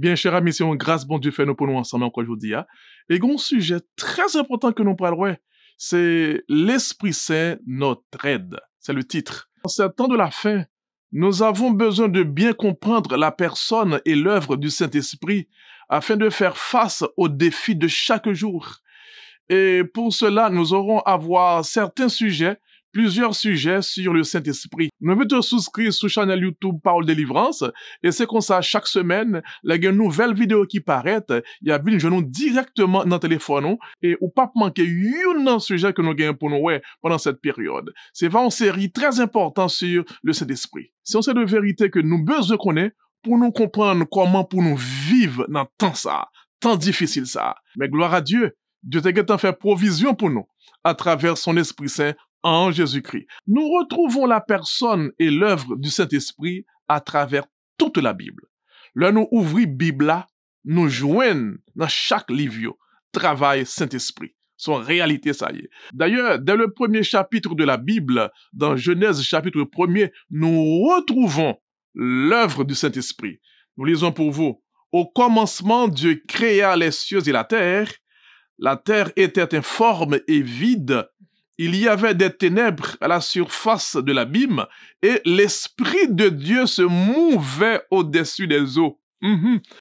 Bien, chers amis, c'est une grâce, bon Dieu, fait nous pour nous ensemble encore aujourd'hui. Et un sujet très important que nous parlons, c'est l'Esprit Saint, notre aide. C'est le titre. En ce temps de la fin, nous avons besoin de bien comprendre la personne et l'œuvre du Saint-Esprit afin de faire face aux défis de chaque jour. Et pour cela, nous aurons à voir plusieurs sujets sur le Saint-Esprit. Nous pouvons te souscrire sur la chaîne YouTube Parole Délivrance, et c'est comme ça, chaque semaine, il y a une nouvelle vidéo qui paraît, il y a une jeune directement dans le téléphone, et ou pas manquer un sujet que nous gagnons pour nous pendant cette période. C'est vraiment une série très importante sur le Saint-Esprit. C'est une série de vérité que nous besoin connaître pour nous comprendre comment pour nous vivre dans tant difficile ça. Mais gloire à Dieu, Dieu t'a fait provision pour nous à travers son Esprit Saint en Jésus-Christ. Nous retrouvons la personne et l'œuvre du Saint-Esprit à travers toute la Bible. Là, nous ouvrons Bible, nous joignons dans chaque livre, travail Saint-Esprit. Son réalité, ça y est. D'ailleurs, dès le premier chapitre de la Bible, dans Genèse chapitre 1er, nous retrouvons l'œuvre du Saint-Esprit. Nous lisons pour vous. Au commencement, Dieu créa les cieux et la terre. La terre était informe et vide. Il y avait des ténèbres à la surface de l'abîme et l'Esprit de Dieu se mouvait au-dessus des eaux.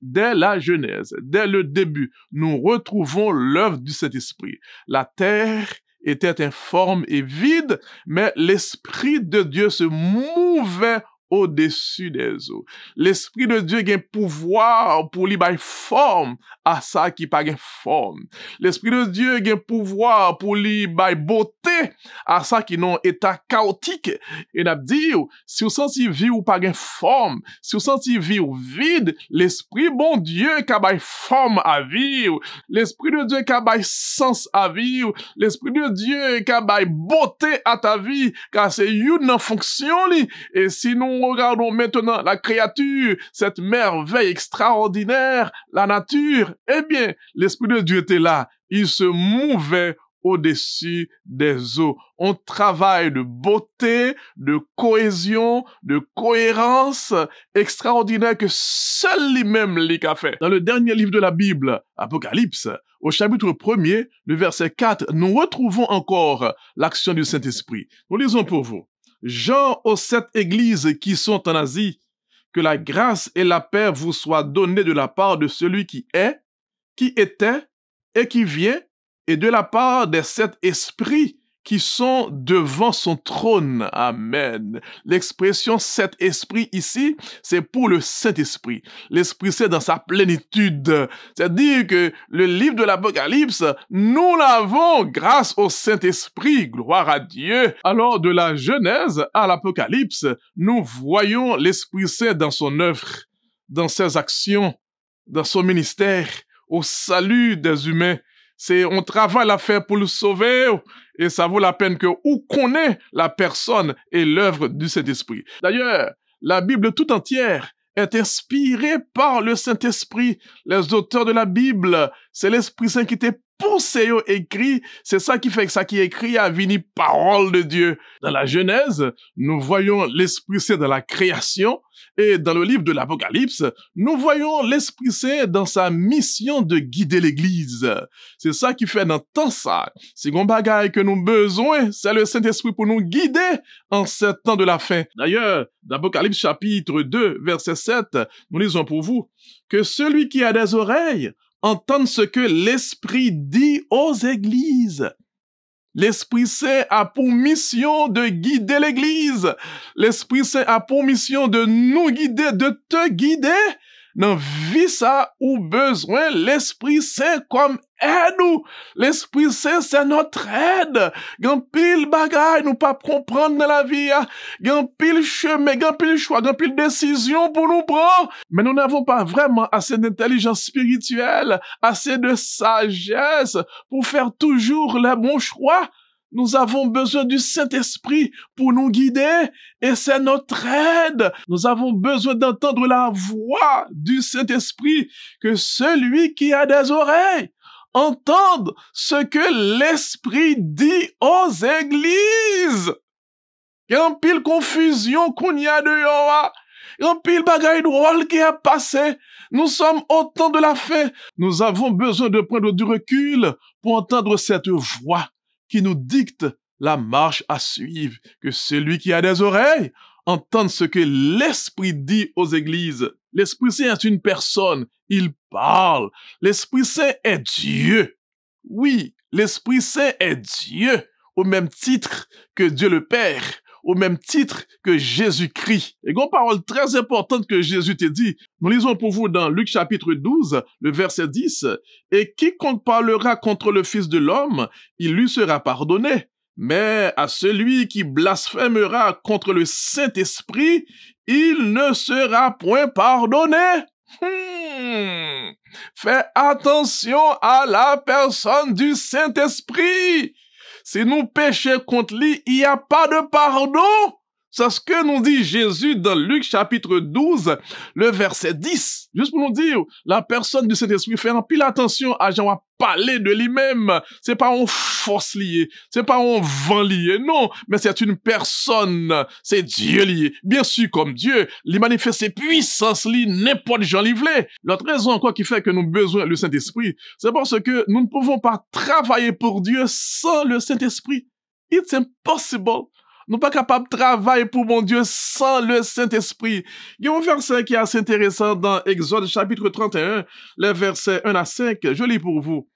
Dès la Genèse, dès le début, nous retrouvons l'œuvre du Saint-Esprit. La terre était informe et vide, mais l'Esprit de Dieu se mouvait au-dessus des eaux. L'Esprit de Dieu a un pouvoir pour lui donner forme à ça qui n'a pas forme. L'Esprit de Dieu a un pouvoir pour lui donner beauté à ça qui n'a état chaotique. Et n'a dit, si vous sentez vie ou pas de forme, si vous sentez vie ou vide, l'Esprit bon Dieu qui a forme à vivre, l'Esprit de Dieu qui a sens à vivre, l'Esprit de Dieu qui a beauté à ta vie, car c'est une fonction. Et si nous regardons maintenant la créature, cette merveille extraordinaire, la nature, eh bien, l'Esprit de Dieu était là. Il se mouvait au-dessus des eaux. On travaille de beauté, de cohésion, de cohérence extraordinaire que seul lui-même l'a fait. Dans le dernier livre de la Bible, Apocalypse, au chapitre 1er, le verset 4, nous retrouvons encore l'action du Saint-Esprit. Nous lisons pour vous. Jean aux 7 églises qui sont en Asie, que la grâce et la paix vous soient données de la part de celui qui est, qui était et qui vient, et de la part des 7 esprits qui sont devant son trône. Amen. L'expression 7 esprits ici, c'est pour le Saint-Esprit. L'Esprit Saint dans sa plénitude. C'est-à-dire que le livre de l'Apocalypse, nous l'avons grâce au Saint-Esprit. Gloire à Dieu. Alors, de la Genèse à l'Apocalypse, nous voyons l'Esprit Saint dans son œuvre, dans ses actions, dans son ministère, au salut des humains. C'est un travail à faire pour le sauver et ça vaut la peine que on connaît la personne et l'œuvre du Saint-Esprit. D'ailleurs, la Bible tout entière est inspirée par le Saint-Esprit. Les auteurs de la Bible, c'est l'Esprit Saint qui t'a poussé au écrit. C'est ça qui fait que ça qui est écrit a venu parole de Dieu. Dans la Genèse, nous voyons l'Esprit Saint dans la création. Et dans le livre de l'Apocalypse, nous voyons l'Esprit Saint dans sa mission de guider l'Église. C'est ça qui fait dans tant ça. C'est un bagage que nous avons besoin, c'est le Saint-Esprit pour nous guider en ce temps de la fin. D'ailleurs, dans l'Apocalypse chapitre 2, verset 7, nous lisons pour vous que celui qui a des oreilles entende ce que l'Esprit dit aux églises. L'Esprit Saint a pour mission de guider l'Église. L'Esprit Saint a pour mission de nous guider, de te guider. Dans vie ça ou besoin l'Esprit Saint comme aide. L'Esprit Saint c'est notre aide. Gan pile bagay nous pas comprendre dans la vie. Gan pile chemin, gan pile choix, gan pile décision pour nous prendre. Mais nous n'avons pas vraiment assez d'intelligence spirituelle, assez de sagesse pour faire toujours les bons choix. Nous avons besoin du Saint-Esprit pour nous guider et c'est notre aide. Nous avons besoin d'entendre la voix du Saint-Esprit, que celui qui a des oreilles entende ce que l'Esprit dit aux églises. Il y a une pile confusion qu'on y a dehors. Un pile bagaille drôle qui a passé. Nous sommes au temps de la fin. Nous avons besoin de prendre du recul pour entendre cette voix qui nous dicte la marche à suivre. Que celui qui a des oreilles entende ce que l'Esprit dit aux églises. L'Esprit Saint est une personne. Il parle. L'Esprit Saint est Dieu. Oui, l'Esprit Saint est Dieu, au même titre que Dieu le Père, au même titre que Jésus-Christ. Et une parole très importante que Jésus t'a dit, nous lisons pour vous dans Luc chapitre 12, le verset 10, « Et quiconque parlera contre le Fils de l'homme, il lui sera pardonné. Mais à celui qui blasphémera contre le Saint-Esprit, il ne sera point pardonné. » Fais attention à la personne du Saint-Esprit. Si nous péchons contre lui, il n'y a pas de pardon. C'est ce que nous dit Jésus dans Luc chapitre 12, le verset 10. Juste pour nous dire, la personne du Saint-Esprit fait un pile attention à Jean à parler de lui-même. C'est pas un force lié, c'est pas un vent lié, non, mais c'est une personne, c'est Dieu lié. Bien sûr, comme Dieu, il manifeste ses puissances liées, n'importe Jean livré. L'autre raison encore qui fait que nous avons besoin du Saint-Esprit, c'est parce que nous ne pouvons pas travailler pour Dieu sans le Saint-Esprit. It's impossible. Nous ne sommes pas capables de travailler pour mon Dieu sans le Saint-Esprit. Il y a un verset qui est assez intéressant dans Exode chapitre 31, les versets 1 à 5. Je lis pour vous.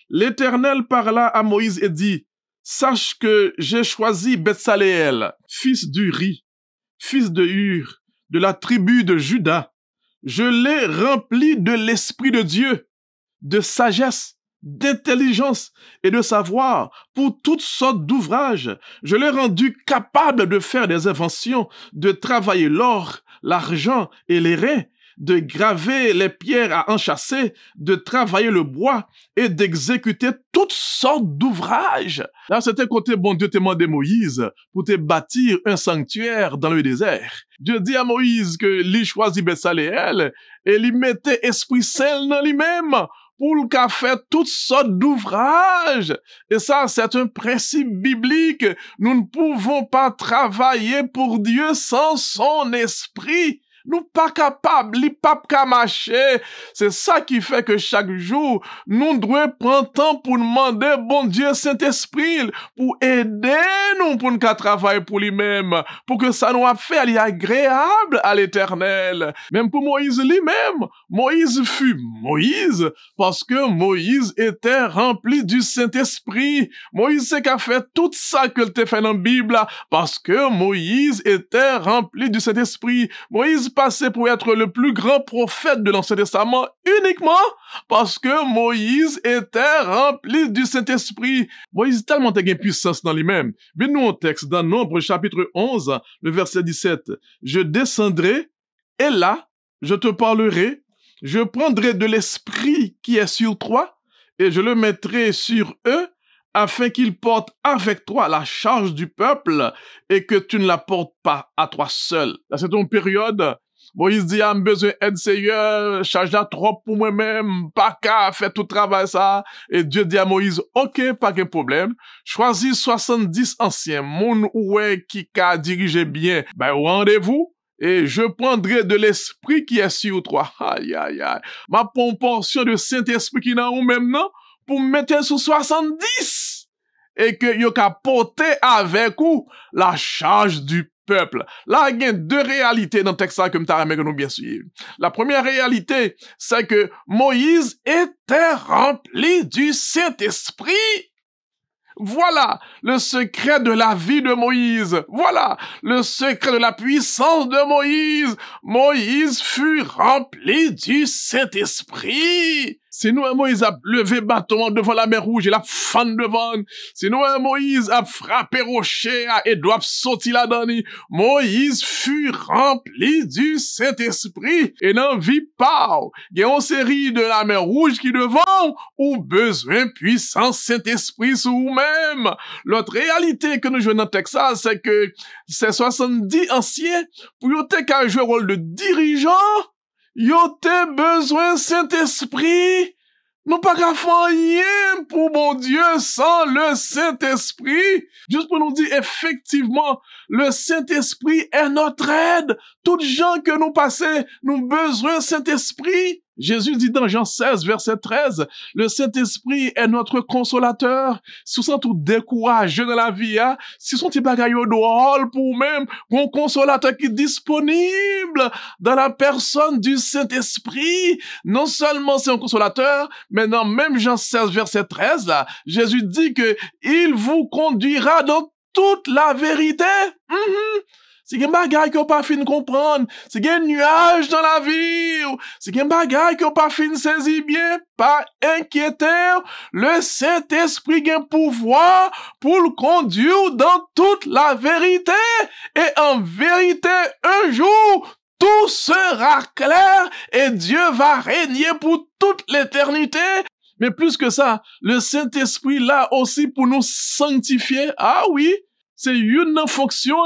L'Éternel parla à Moïse et dit, « Sache que j'ai choisi Betsaléel, fils d'Uri, fils de Hur, de la tribu de Juda. Je l'ai rempli de l'Esprit de Dieu, de sagesse, d'intelligence et de savoir pour toutes sortes d'ouvrages. Je l'ai rendu capable de faire des inventions, de travailler l'or, l'argent et les reins, de graver les pierres à enchâsser, de travailler le bois et d'exécuter toutes sortes d'ouvrages. » Là, c'était côté bon Dieu te demandé Moïse pour te bâtir un sanctuaire dans le désert. Dieu dit à Moïse que lui choisit Betsaléel et lui mettait Esprit Saint dans lui-même pour le qu'a fait toutes sortes d'ouvrages. Et ça, c'est un principe biblique. Nous ne pouvons pas travailler pour Dieu sans son esprit. Nous pas capables, li pas qu'à marcher. C'est ça qui fait que chaque jour, nous devons prendre temps pour demander bon Dieu Saint-Esprit pour aider nous pour nous travailler pour lui-même, pour que ça nous a fait aller agréable à l'Éternel. Même pour Moïse lui-même, Moïse fut Moïse parce que Moïse était rempli du Saint-Esprit. Moïse c'est qu'a fait tout ça que tu fait dans la Bible parce que Moïse était rempli du Saint-Esprit. Moïse passé pour être le plus grand prophète de l'Ancien Testament uniquement parce que Moïse était rempli du Saint-Esprit. Moïse tellement a une puissance dans lui-même. Mais nous, au texte dans Nombre chapitre 11, le verset 17, « Je descendrai et là, je te parlerai, je prendrai de l'Esprit qui est sur toi et je le mettrai sur eux afin qu'ils portent avec toi la charge du peuple et que tu ne la portes pas à toi seul. » Là, c'est une période. Moïse dit, ah, besoin d'aide, Seigneur, charge la trop pour moi-même, pas qu'à faire tout travail ça. Et Dieu dit à Moïse, ok, pas de problème. Choisis 70 anciens, moun oué qui qu'a dirigé bien, ben, au rendez-vous. Et je prendrai de l'esprit qui est sur toi. Aïe, aïe, aïe. Ma portion de Saint-Esprit qui est dans ou même, non? Pour me mettre sur 70. Et que yo ka porter avec vous la charge du peuple. Là, il y a deux réalités dans le texte que nous bien suivre. La première réalité, c'est que Moïse était rempli du Saint-Esprit. Voilà le secret de la vie de Moïse. Voilà le secret de la puissance de Moïse. Moïse fut rempli du Saint-Esprit. Sinon, Moïse a levé bâton devant la mer Rouge et la fan devant. Sinon, Moïse a frappé rocher et doit sortir là-dedans. Moïse fut rempli du Saint-Esprit et n'en vit pas. Il y a une série de la mer Rouge qui devant ou besoin puissant Saint-Esprit sur vous-même. L'autre réalité que nous jouons dans le Texas, c'est que ces 70 anciens, pour y avoir joué le rôle de dirigeant, yo te besoin Saint-Esprit. Nous pas qu'à faire rien pour bon Dieu sans le Saint-Esprit. Juste pour nous dire, effectivement, le Saint-Esprit est notre aide. Toutes gens que nous passons, nous besoin Saint-Esprit. Jésus dit dans Jean 16, verset 13, le Saint-Esprit est notre consolateur. Si vous sentez tout découragé dans la vie, si vous sentez bagaille au drôle pour même, un consolateur qui est disponible dans la personne du Saint-Esprit. Non seulement c'est un consolateur, mais dans même Jean 16, verset 13, là, Jésus dit que il vous conduira dans toute la vérité. C'est un bagage qu'on pas fin comprendre. C'est un nuage dans la vie. C'est un bagage qu'on pas fin saisir bien. Pas inquiéter. Le Saint-Esprit a un pouvoir pour le conduire dans toute la vérité. Et en vérité, un jour, tout sera clair et Dieu va régner pour toute l'éternité. Mais plus que ça, le Saint-Esprit là aussi pour nous sanctifier. Ah oui. C'est une fonction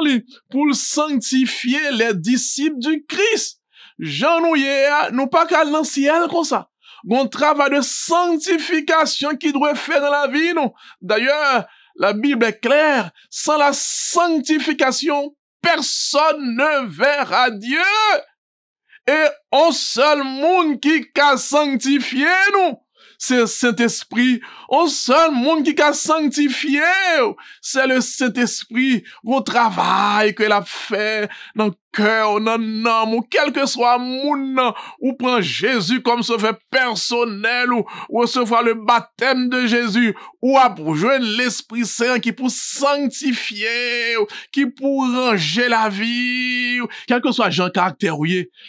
pour sanctifier les disciples du Christ. Jean nous pas qu'à dans le ciel comme ça. Un travail de sanctification qui doit faire dans la vie, non. D'ailleurs, la Bible est claire. Sans la sanctification, personne ne verra Dieu. Et un seul monde qui a sanctifié, nous. C'est le Saint-Esprit. Un seul monde qui a sanctifié, c'est le Saint-Esprit. Vos travail que l'a fait dans le cœur, dans l'âme, ou quel que soit monde, ou prend Jésus comme sauveur personnel, ou recevoir le baptême de Jésus, ou à joindre l'Esprit Saint qui pour sanctifier, qui pour ranger la vie, quel que soit Jean caractère,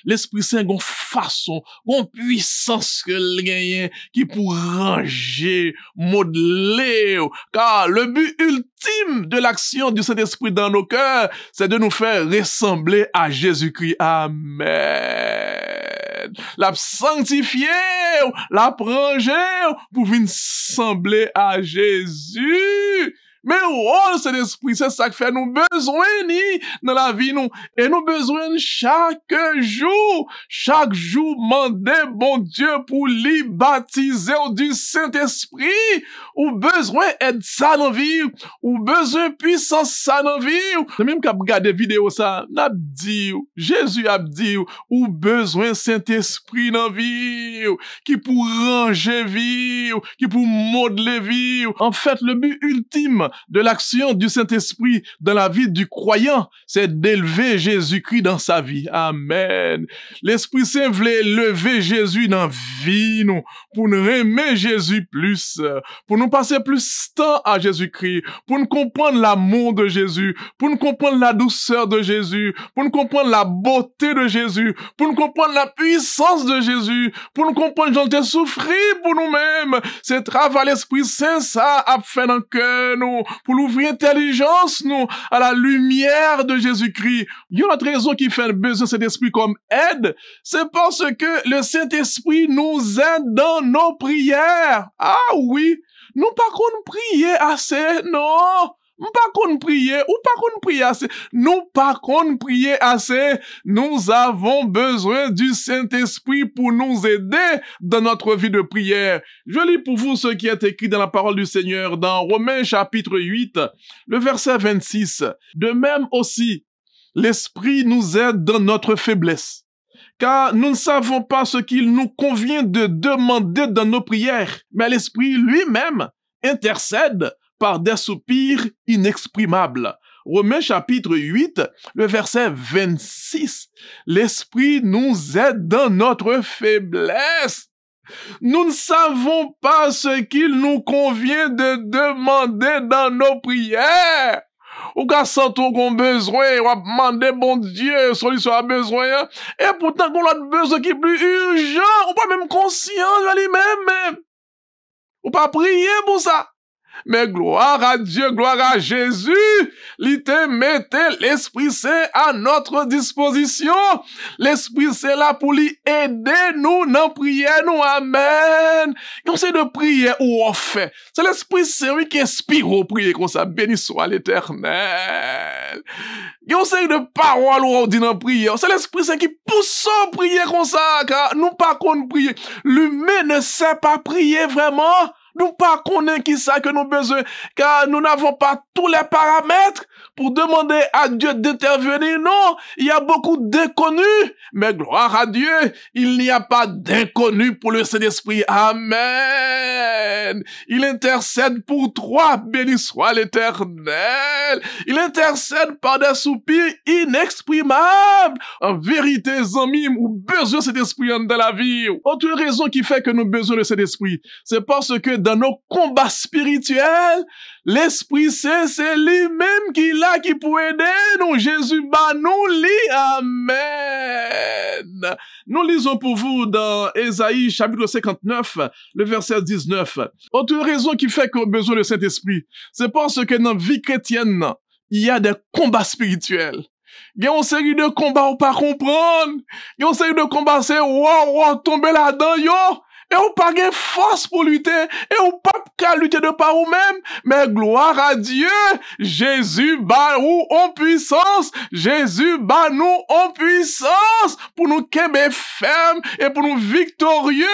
l'Esprit Saint gon façon, gon puissance que le gagne, qui pour ranger, modeler, car le but ultime de l'action du Saint-Esprit dans nos cœurs, c'est de nous faire ressembler à Jésus-Christ. Amen. La sanctifier, la ranger, pour venir sembler à Jésus. Mais oh, Saint-Esprit, c'est ça que fait nous besoin ni dans la vie nous. Et nous besoin chaque jour demander bon Dieu pour lui baptiser du Saint-Esprit. Ou besoin aide ça dans la vie. Ou besoin puissance ça dans la vie. C'est même qu'à regarder vidéo ça, n'a dit, Jésus a dit, ou besoin Saint-Esprit dans la vie. Qui pour ranger vie, qui pour modeler vie. En fait, le but ultime de l'action du Saint-Esprit dans la vie du croyant, c'est d'élever Jésus-Christ dans sa vie. Amen. L'Esprit Saint voulait lever Jésus dans la vie, nous, pour nous aimer Jésus plus, pour nous passer plus de temps à Jésus-Christ, pour nous comprendre l'amour de Jésus, pour nous comprendre la douceur de Jésus, pour nous comprendre la beauté de Jésus, pour nous comprendre la puissance de Jésus, pour nous comprendre j'en ai souffert pour nous-mêmes. C'est travail l'Esprit Saint, ça a fait dans le cœur, nous, pour l'ouvrir intelligence, nous, à la lumière de Jésus-Christ. Il y a une autre raison qui fait besoin de cet esprit comme aide, c'est parce que le Saint-Esprit nous aide dans nos prières. Ah oui, nous pas qu'on prier assez, non. Pas qu'on prier, ou pas qu'on prier assez. Nous pas qu'on prier assez. Nous avons besoin du Saint-Esprit pour nous aider dans notre vie de prière. Je lis pour vous ce qui est écrit dans la parole du Seigneur dans Romains chapitre 8, le verset 26. De même aussi, l'Esprit nous aide dans notre faiblesse. Car nous ne savons pas ce qu'il nous convient de demander dans nos prières, mais l'Esprit lui-même intercède par des soupirs inexprimables. Romains chapitre 8, le verset 26. L'Esprit nous aide dans notre faiblesse. Nous ne savons pas ce qu'il nous convient de demander dans nos prières. Ou qu'à sentir qu'on a besoin, on va demander bon Dieu, solution à besoin, et pourtant qu'on a besoin qui est plus urgent, ou pas même conscient de lui-même, ou pas prier pour ça. Mais gloire à Dieu, gloire à Jésus, il te mettait l'Esprit Saint à notre disposition. L'Esprit Saint là pour lui aider nous dans prière, nous, amen. Comme c'est de prière où on fait. C'est l'Esprit Saint qui inspire au prier comme ça, béni soit l'Éternel. Comme c'est de paroles où on dit dans prière. C'est l'Esprit Saint qui pousse à prier comme ça, car nous pas qu'on prie. L'humain ne sait pas prier vraiment. Nous pas connaissons qui ça que nous besoin, car nous n'avons pas tous les paramètres pour demander à Dieu d'intervenir. Non, il y a beaucoup d'inconnus, mais gloire à Dieu, il n'y a pas d'inconnus pour le Saint-Esprit. Amen. Il intercède pour toi, béni soit l'Éternel. Il intercède par des soupirs inexprimables. En vérité, amis, nous besoin de cet esprit dans la vie. Autre raison qui fait que nous besoin de cet esprit, c'est parce que dans nos combats spirituels, l'Esprit Saint, c'est lui-même qui l'a, qui peut aider nous. Jésus, nous lit. Amen. Nous lisons pour vous dans Ésaïe, chapitre 59, le verset 19. Autre raison qui fait qu'on a besoin de cet esprit, c'est parce que dans la vie chrétienne, il y a des combats spirituels. Il y a une série de combats où pas comprendre. Il y a une série de combats, c'est tomber là-dedans, yo. Et on pas de force pour lutter, et on pas qu'à lutter de par nous-mêmes, mais gloire à Dieu, Jésus bat nous en puissance, Jésus bat nous en puissance, pour nous qu'aimer ferme, et pour nous victorieux,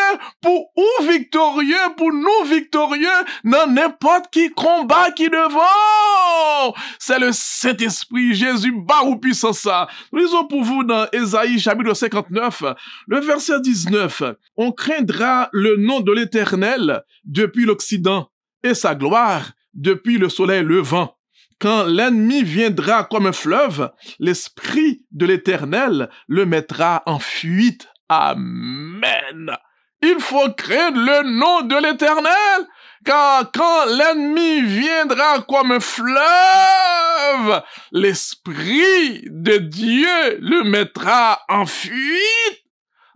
pour nous victorieux, dans n'importe qui combat qui devant. C'est le Saint-Esprit, Jésus bat nous puissance ça. Nous lisons pour vous dans Ésaïe chapitre 59, le verset 19. On craindra le nom de l'Éternel depuis l'Occident et sa gloire depuis le soleil levant. Quand l'ennemi viendra comme un fleuve, l'Esprit de l'Éternel le mettra en fuite. Amen. Il faut craindre le nom de l'Éternel, car quand l'ennemi viendra comme un fleuve, l'Esprit de Dieu le mettra en fuite.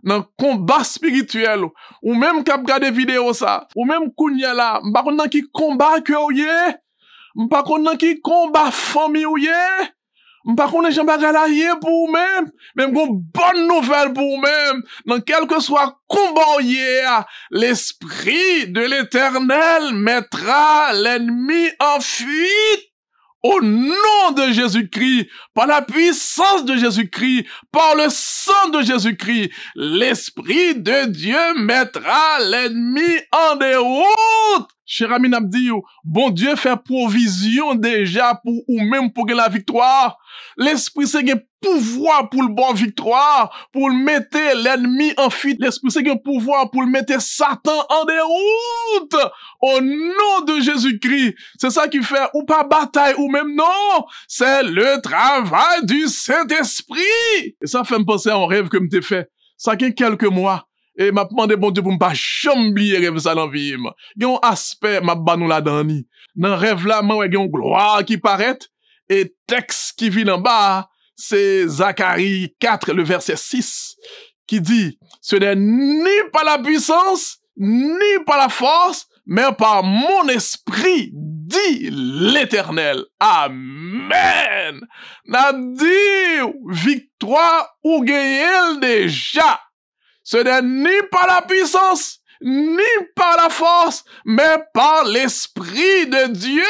Dans le combat spirituel, ou même k'ap gade vidéo ça, ou même kounya la, m'pa konn ki combat que ou ye, m'pa konn ki combat famille ou ye, m'pa konn jan bagay la ye pour même gon bonne nouvelle pour même, dans quel que soit combat ou ye, l'Esprit de l'Éternel mettra l'ennemi en fuite. Au nom de Jésus-Christ, par la puissance de Jésus-Christ, par le sang de Jésus-Christ, l'Esprit de Dieu mettra l'ennemi en déroute. Cher ami Nabdi, bon Dieu fait provision déjà pour ou même pour la victoire. L'Esprit c'est un pouvoir pour le bon victoire, pour le mettre l'ennemi en fuite. L'Esprit c'est un pouvoir pour le mettre Satan en déroute. Au nom de Jésus-Christ, c'est ça qui fait ou pas bataille ou même non. C'est le travail du Saint-Esprit. Et ça fait me penser à un rêve que m'te fait. Ça fait quelques mois. Et m'a demandé bon Dieu pour m'pas chamblier rêve ça dans vie. Il y a un aspect m'a banou la dani. Dans rêve là, moi il y a une gloire qui paraît et texte qui vient en bas, c'est Zacharie 4 le verset 6 qui dit ce n'est ni par la puissance ni par la force mais par mon esprit dit l'Éternel. Amen. N'a dit victoire ou gagner déjà. Ce n'est ni par la puissance, ni par la force, mais par l'Esprit de Dieu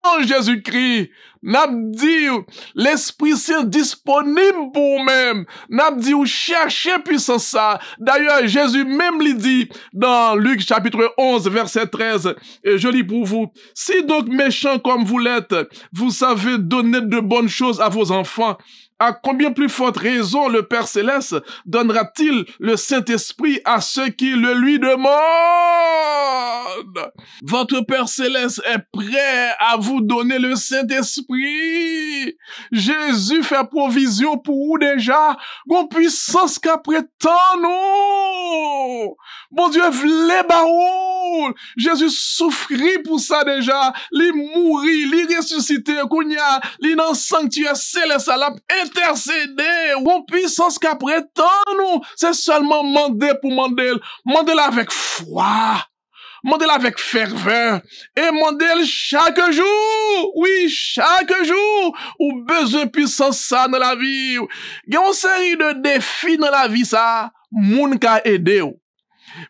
en Jésus-Christ. N'a dit l'Esprit Saint disponible pour vous-même. N'a dit ou cherchez puissance ça. D'ailleurs, Jésus même lui dit dans Luc chapitre 11 verset 13, et je lis pour vous, si donc méchants comme vous l'êtes, vous savez donner de bonnes choses à vos enfants, à combien plus forte raison le Père Céleste donnera-t-il le Saint-Esprit à ceux qui le lui demandent? Votre Père Céleste est prêt à vous donner le Saint-Esprit. Jésus fait provision pour vous déjà. Bon puissance qu'après tant nous. Bon Dieu, v'lait baoul. Jésus souffrit pour ça déjà. Li mourit, li ressuscité, kounya, li nan sanctuaire céleste, la intercéder, ou puissance qu'après tant nous, c'est seulement demander pour demander avec foi. Mandez-le avec ferveur. Et mandez-le chaque jour. Oui, chaque jour. Ou besoin de puissance ça dans la vie. Il y a une série de défis dans la vie ça. Moun ka aider.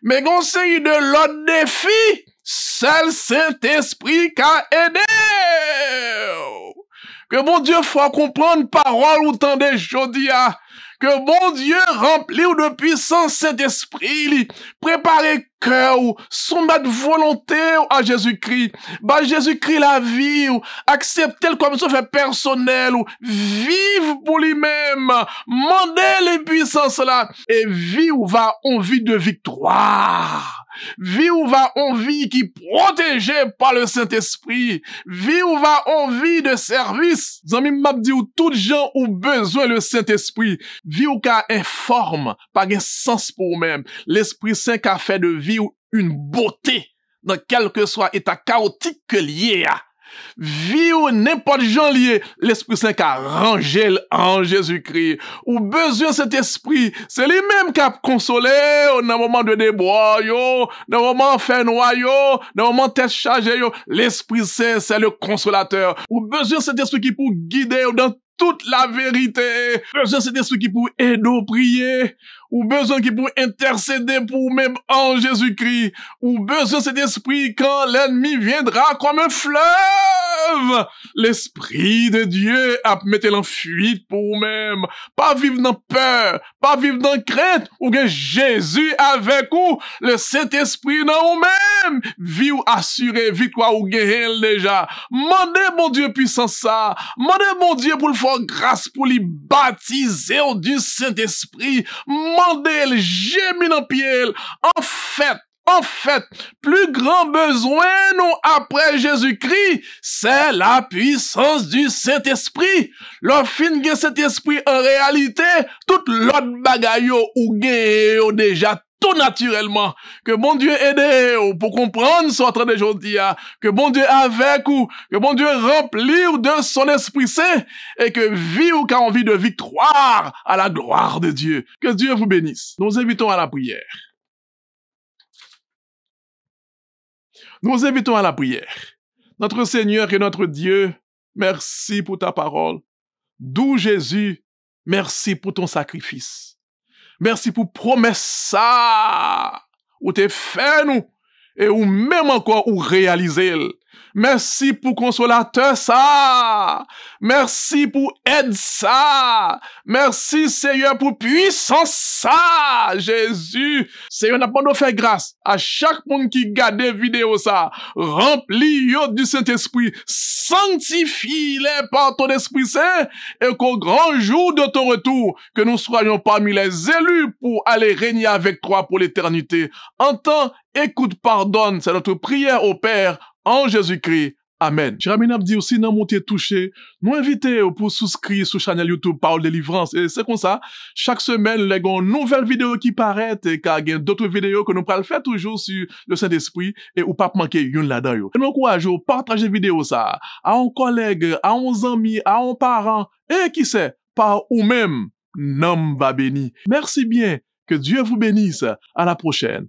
Mais il y a une série de l'autre défis. Seul Saint-Esprit ka aider. Que bon Dieu faut comprendre parole ou tant de jodi a. Que bon Dieu rempli ou de puissance Saint-Esprit, préparez cœur ou soumettre volonté à Jésus-Christ. Bah Jésus-Christ la vie ou accepter comme ça fait personnel ou vivre pour lui-même. Mandez les puissances là et vivre va en vie de victoire. Vivre va en vie qui protégée par le Saint-Esprit. Vivre va en vie de service. Zami m'a dit ou tout gens ont besoin le Saint-Esprit. Vivre qu'a informe, pas un sens pour vous-même. L'Esprit Saint qu'a fait de vie une beauté dans quel que soit état chaotique que lié à. Vie ou n'importe gens lié, l'Esprit Saint qui a rangé en Jésus-Christ. Ou besoin de cet esprit, c'est lui-même qui a consolé dans un moment de débois, dans un moment fait noir, dans un moment tête chargée. L'Esprit Saint, c'est le consolateur. Ou besoin de cet esprit qui peut guider dans toute la vérité. Besoin de cet esprit qui peut aider à prier. Ou besoin qui peut intercéder pour même en Jésus-Christ. Ou besoin de cet esprit quand l'ennemi viendra comme un fleuve. L'esprit de Dieu a mettre en fuite pour vous-même. Pas vivre dans peur, pas vivre dans crainte. Ou que Jésus avec vous, le Saint-Esprit dans vous-même. Vie ou assurée, victoire ou guérir déjà. Mandez mon Dieu puissance ça. Mandez mon Dieu pour le faire grâce pour lui baptiser au du Saint-Esprit. Mandez gémis dans pied. En fait, plus grand besoin nous après Jésus-Christ, c'est la puissance du Saint-Esprit. L'offre de Saint-Esprit en réalité, toute l'autre bagaille ou gagne déjà tout naturellement. Que bon Dieu aide pour comprendre ce train de aujourd'hui. Que bon Dieu avec ou, que bon Dieu remplir de son Esprit Saint et que vie ou qu'a envie de victoire à la gloire de Dieu. Que Dieu vous bénisse. Nous invitons à la prière. Nous invitons à la prière. Notre Seigneur et notre Dieu, merci pour ta parole. D'où Jésus, merci pour ton sacrifice. Merci pour promesse ça, ou t'es fait nous, et ou même encore ou réaliser. Merci pour consolateur ça. Merci pour aide ça. Merci Seigneur pour puissance ça. Jésus, Seigneur n'a pas de faire grâce à chaque monde qui garde vidéo ça. Remplis du Saint-Esprit. Sanctifie-les par ton Esprit Saint et qu'au grand jour de ton retour, que nous soyons parmi les élus pour aller régner avec toi pour l'éternité. Entends, écoute, pardonne. C'est notre prière au Père. En Jésus-Christ. Amen. Cher ami, n'a dit aussi, dans mon touché, nous invitons pour souscrire sur la chaîne YouTube Parole Délivrance. Et c'est comme ça, chaque semaine, les gars, nouvelle vidéo qui paraît et qu'il y a d'autres vidéos que nous pourrons faire toujours sur le Saint-Esprit et ou pas manquer une là-dedans. Et nous encourageons, partagez vidéo ça à un collègue, à un ami, à un parent et qui sait, par ou même, nom va béni. Merci bien. Que Dieu vous bénisse. À la prochaine.